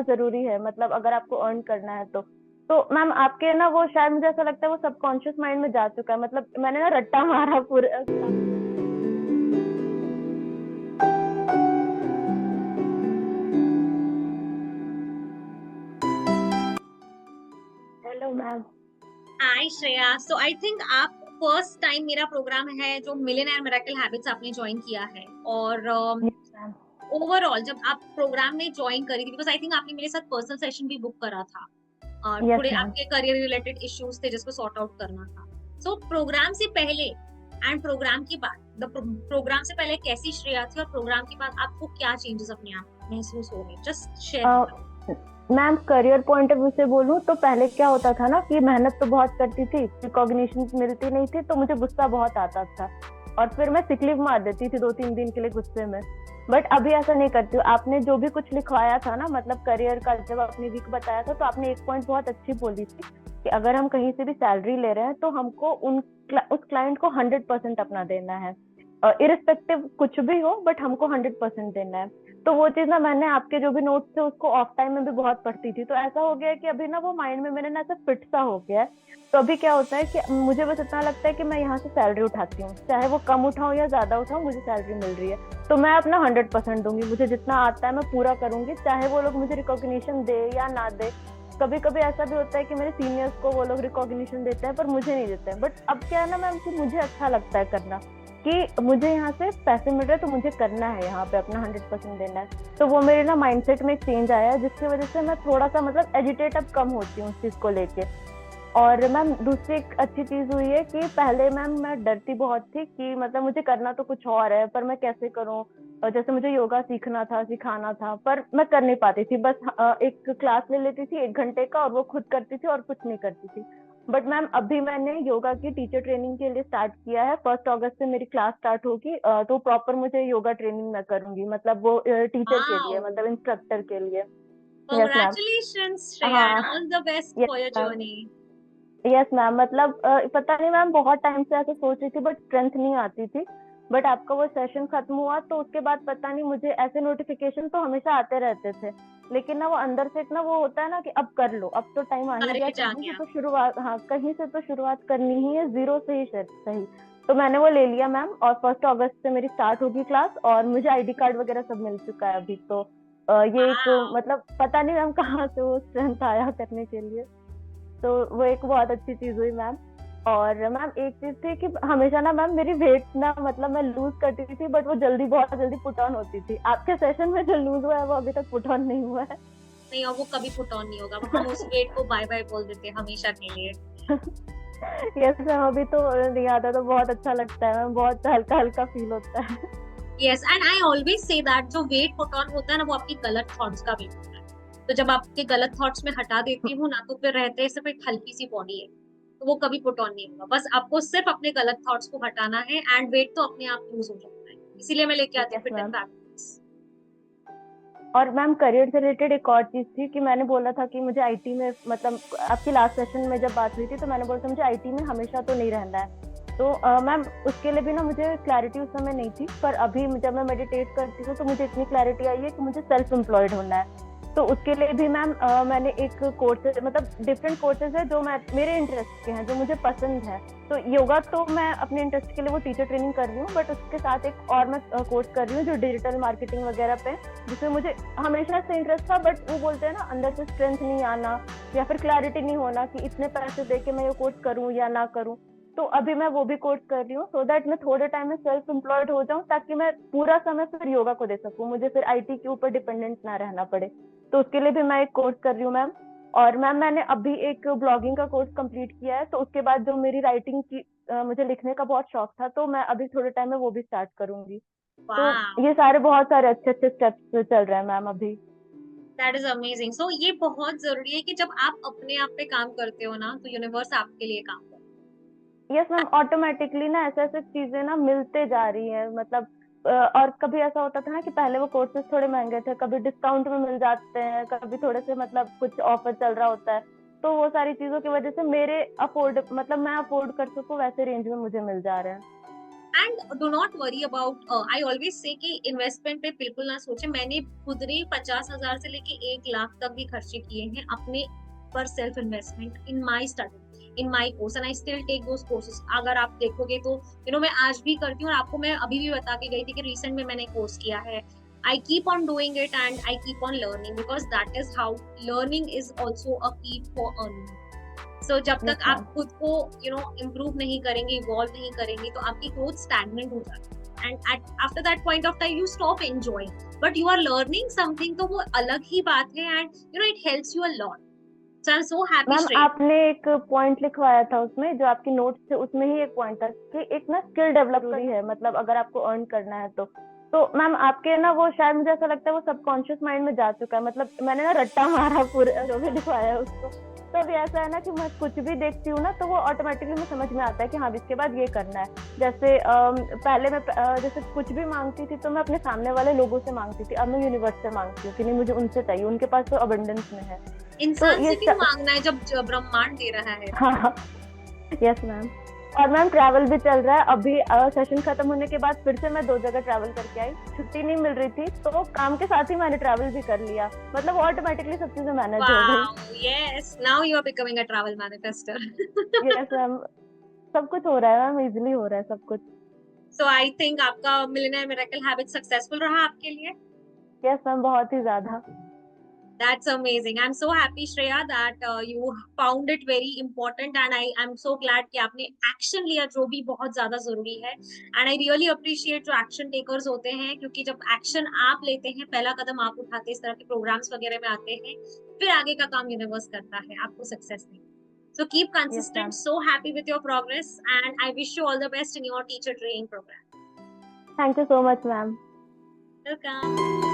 जरूरी है, मतलब अगर आपको अर्न करना है तो मैम आपके ना वो शायद मुझे ऐसा लगता है वो सबकॉन्शियस माइंड में जा चुका है, मतलब मैंने ना रट्टा मारा पूरे। Hello ma'am. Hi Shreya, so I think आप फर्स्ट टाइम मेरा प्रोग्राम है जो मिलियनेयर मिरेकल हैबिट्स आपने ज्वाइन किया है। और यस मैम। ओवरऑल जब आप प्रोग्राम में ज्वाइन करी थी, बिकॉज आई थिंक आपने मेरे साथ पर्सनल सेशन भी बुक करा था। थोड़े यस मैम। आपके करियर रिलेटेड इश्यूज थे जिसको सॉर्ट आउट करना था। सो प्रोग्राम से पहले एंड प्रोग्राम के बाद, द प्रोग्राम से पहले कैसी श्रेया थी और प्रोग्राम के बाद आपको क्या चेंजेस अपने आप महसूस हो गए, just share. Ma'am career point of view से बोलूँ तो पहले क्या होता था ना कि मेहनत तो बहुत करती थी, रिकॉग्निशन मिलती नहीं थी, तो मुझे गुस्सा बहुत आता था और फिर मैं सिक लीव मार देती थी 2-3 दिन के लिए गुस्से में। बट अभी ऐसा नहीं करती हूँ। आपने जो भी कुछ लिखवाया था ना, मतलब करियर का जब आपने वीक बताया था, तो आपने एक पॉइंट बहुत अच्छी बोली थी कि अगर हम कहीं से भी सैलरी ले रहे हैं तो हमको उस क्लाइंट को 100% अपना देना है, इरिस्पेक्टिव कुछ भी हो, बट हमको 100% देना है। तो वो चीज ना मैंने आपके जो भी नोट्स थे उसको ऑफ टाइम में भी बहुत पढ़ती थी, तो ऐसा हो गया है कि अभी ना वो माइंड में मेरे ना ऐसा फिट सा हो गया है। तो अभी क्या होता है कि मुझे बस इतना लगता है कि मैं यहाँ से सैलरी उठाती हूँ, चाहे वो कम उठाऊं या ज्यादा उठाऊं, मुझे सैलरी मिल रही है तो मैं अपना 100% दूंगी, मुझे जितना आता है मैं पूरा करूंगी, चाहे वो लोग मुझे रिकॉग्निशन दे या ना दे। कभी कभी ऐसा भी होता है कि मेरे सीनियर्स को वो लोग रिकॉग्निशन देते हैं पर मुझे नहीं देते हैं, बट अब क्या है ना मैम कि मुझे अच्छा लगता है करना, कि मुझे यहाँ से पैसे मिल रहे हैं तो मुझे करना है, यहाँ पे अपना 100% देना है। तो वो मेरे ना माइंडसेट में एक चेंज आया है जिसकी वजह से मैं थोड़ा सा मतलब एजिटेट अब कम होती हूँ उस चीज को लेके। और मैम दूसरी एक अच्छी चीज हुई है कि पहले मैम मैं डरती बहुत थी कि मतलब मुझे करना तो कुछ और है पर मैं कैसे करूँ। और जैसे मुझे योगा सीखना था, सिखाना था, पर मैं कर नहीं पाती थी, बस एक क्लास ले लेती थी 1 घंटे का और वो खुद करती थी और कुछ नहीं करती थी। बट मैम अभी मैंने योगा की टीचर ट्रेनिंग के लिए स्टार्ट किया है, 1 अगस्त से मेरी क्लास स्टार्ट होगी, तो प्रॉपर मुझे योगा ट्रेनिंग मैं करूंगी, मतलब वो टीचर के लिए, वाओ, मतलब इंस्ट्रक्टर के लिए। Yes ma'am. कांग्रेचुलेशंस श्रेया हाँ। And all the best yes for your ma'am. Journey. Yes ma'am, मतलब पता नहीं मैम बहुत टाइम से ऐसे सोच रही थी बट स्ट्रेंथ नहीं आती थी। बट आपका वो सेशन खत्म हुआ तो उसके बाद पता नहीं मुझे ऐसे नोटिफिकेशन तो हमेशा आते रहते थे, लेकिन ना वो अंदर से एक ना वो होता है ना कि अब कर लो, अब तो टाइम आ ही गया, करेज आ कहीं से गया। तो शुरुआत, हाँ कहीं से तो शुरुआत करनी ही है, जीरो से ही सही। तो मैंने वो ले लिया मैम और 1 अगस्त से मेरी स्टार्ट होगी क्लास और मुझे आईडी कार्ड वगैरह सब मिल चुका है अभी तो। ये एक वाओ, मतलब पता नहीं मैम कहाँ से वो स्ट्रेंथ आया करने के लिए। तो वो एक बहुत अच्छी चीज हुई मैम। और मैम एक चीज थी कि हमेशा ना मैम मेरी वेट ना मतलब मैं लूज करती थी बट वो जल्दी बहुत जल्दी पुट ऑन होती थी, आपके सेशन में जो लूज हुआ है वो अभी तक पुट ऑन नहीं हुआ है। नहीं और वो कभी पुट ऑन नहीं होगा, हम उस वेट को बाय बाय बोल देते हैं हमेशा के लिए। यस मैम, अभी तो नहीं आता तो बहुत अच्छा लगता है मैम, बहुत हल्का हल्का फील होता है। Yes, and I always say that जो वेट पुट ऑन होता है ना, वो आपकी गलत थॉट्स का वेट होता है। तो जब आपके गलत थॉट्स में हटा देती हूँ ना, तो फिर रहते हैं सिर्फ एक हल्की सी बॉडी है। तो वो कभी पुट ऑन नहीं होगा, बस आपको सिर्फ अपने गलत थॉट्स को हटाना है एंड वेट तो अपने आप लूज हो जाता है। इसीलिए मैं लेके आती हूँ yes fit and ma'am. Fabulous. और मैम करियर से रिलेटेड एक और चीज थी कि मैंने बोला था कि मुझे आईटी में, मतलब आपकी लास्ट सेशन में जब बात हुई थी तो मैंने बोला था मुझे आईटी में हमेशा तो नहीं रहना है। तो मैम उसके लिए भी ना मुझे क्लैरिटी उस समय नहीं थी, पर अभी जब मैं मेडिटेट करती हूँ तो मुझे इतनी क्लैरिटी आई है कि मुझे सेल्फ एम्प्लॉयड होना है। तो उसके लिए भी मैम मैंने एक कोर्सेज, मतलब डिफरेंट कोर्सेज है जो मैं मेरे इंटरेस्ट के हैं, जो मुझे पसंद है। तो योगा तो मैं अपने इंटरेस्ट के लिए वो टीचर ट्रेनिंग कर रही हूँ, बट उसके साथ एक और मैं कोर्स कर रही हूँ जो डिजिटल मार्केटिंग वगैरह पे, जिसमें मुझे हमेशा से इंटरेस्ट था, बट वो बोलते हैं ना अंदर से स्ट्रेंथ नहीं आना या फिर क्लैरिटी नहीं होना कि इतने पैसे दे के मैं ये कोर्स करूँ या ना करूँ। तो अभी मैं वो भी कोर्स कर रही हूँ सो दैट मैं थोड़े टाइम में सेल्फ एम्प्लॉयड हो जाऊँ, ताकि मैं पूरा समय फिर योगा को दे सकूँ, मुझे फिर आईटी के ऊपर डिपेंडेंट ना रहना पड़े। तो उसके लिए भी मैं एक कोर्स कर रही हूँ मैम। और मैम मैंने अभी एक ब्लॉगिंग का कोर्स कंप्लीट किया है, तो उसके बाद जो मेरी राइटिंग की मुझे लिखने का बहुत शौक था, तो मैं अभी थोड़े टाइम में वो भी स्टार्ट करूंगी। तो वाह, ये सारे बहुत सारे अच्छे अच्छे स्टेप्स चल रहे हैं मैम अभी। That is amazing. सो ये बहुत जरूरी है कि जब आप अपने आप पे काम करते हो ना, तो यूनिवर्स आपके लिए काम करता यस मैम, ऑटोमेटिकली ना ऐसे ऐसे चीजें ना मिलते जा रही है, मतलब और कभी ऐसा होता था ना कि पहले वो कोर्सेज थोड़े महंगे थे, कभी डिस्काउंट में मिल जाते हैं, कभी थोड़े से मतलब कुछ ऑफर चल रहा होता है। तो वो सारी चीजों की वजह से मेरे अफोर्ड, मतलब मैं अफोर्ड कर सकूं वैसे रेंज में मुझे मिल जा रहे हैं। And do not worry about, I always say कि इन्वेस्टमेंट पे बिल्कुल ना सोचे। मैंने खुद ने 50,000 से लेके 1 लाख तक भी खर्चे किए हैं अपने पर self investment in my study, in my course, and I still take those courses. अगर आप देखोगे तो मैं आज भी करती हूँ, और आपको मैं अभी भी बता के गई थी कि रिसेंट में मैंने कोर्स किया है। I keep on doing it and I keep on learning, because that is how learning is also a key for earning. So जब Yes, तक आप ma'am. खुद को improve नहीं करेंगे, evolve नहीं करेंगे, तो आपकी growth stagnant हो जाती है, and after that point of time you stop enjoying, but you are learning something, तो वो अलग ही बात है, and it helps you a lot. So I'm so happy, ma'am Shreya. आपने एक पॉइंट लिखवाया था उसमें, जो आपकी नोट्स थे उसमें ही एक पॉइंट था कि एक ना स्किल डेवलप जरूरी है, मतलब अगर आपको अर्न करना है तो मैम आपके ना वो शायद मुझे ऐसा लगता है वो सबकॉन्शियस माइंड में जा चुका है, मतलब मैंने ना रट्टा मारा पूरे जो भी लिखवाया है उसको। तो अभी ऐसा है ना कि मैं कुछ भी देखती हूँ ना तो वो ऑटोमेटिकली मुझे समझ में आता है कि हाँ इसके बाद ये करना है। जैसे पहले मैं जैसे कुछ भी मांगती थी तो मैं अपने सामने वाले लोगों से मांगती थी, अब मैं यूनिवर्स से मांगती हूँ कि नहीं मुझे उनसे चाहिए, उनके पास तो अबंडेंस में है। तो इंसान ये से क्यों मांगना है जब ब्रह्मांड दे रहा है? हाँ, यस मैम। और मैम ट्रैवल भी चल रहा है अभी, सेशन खत्म होने के बाद फिर से मैं 2 जगह ट्रैवल करके आई, छुट्टी नहीं मिल रही थी तो काम के साथ ही मैंने ट्रैवल भी कर लिया, मतलब ऑटोमेटिकली सब चीजें मैनेज हो गई। Wow, yes, now you are becoming a travel manifester. Yes ma'am, सब कुछ हो रहा है मैम, इजीली हो रहा है सब कुछ। So I think आपका मिलियनेयर मिरेकल हैबिट सक्सेसफुल रहा आपके लिए? यस मैम, बहुत ही ज्यादा। That's amazing. I'm so happy, Shreya, that you found it very important, and I'm so glad कि आपने एक्शन लिया, जो भी बहुत ज्यादा जरूरी है। And I really appreciate जो एक्शन टेकर्स होते हैं, क्योंकि जब एक्शन आप लेते हैं, पहला कदम आप उठाते हैं, इस तरह के प्रोग्राम्स वगैरह में आते हैं, फिर आगे का काम यूनिवर्स करता है आपको सक्सेस में। So keep yes consistent. Ma'am, So happy with your progress, and I wish you all the best in your teacher training program. Thank you so much ma'am. Welcome.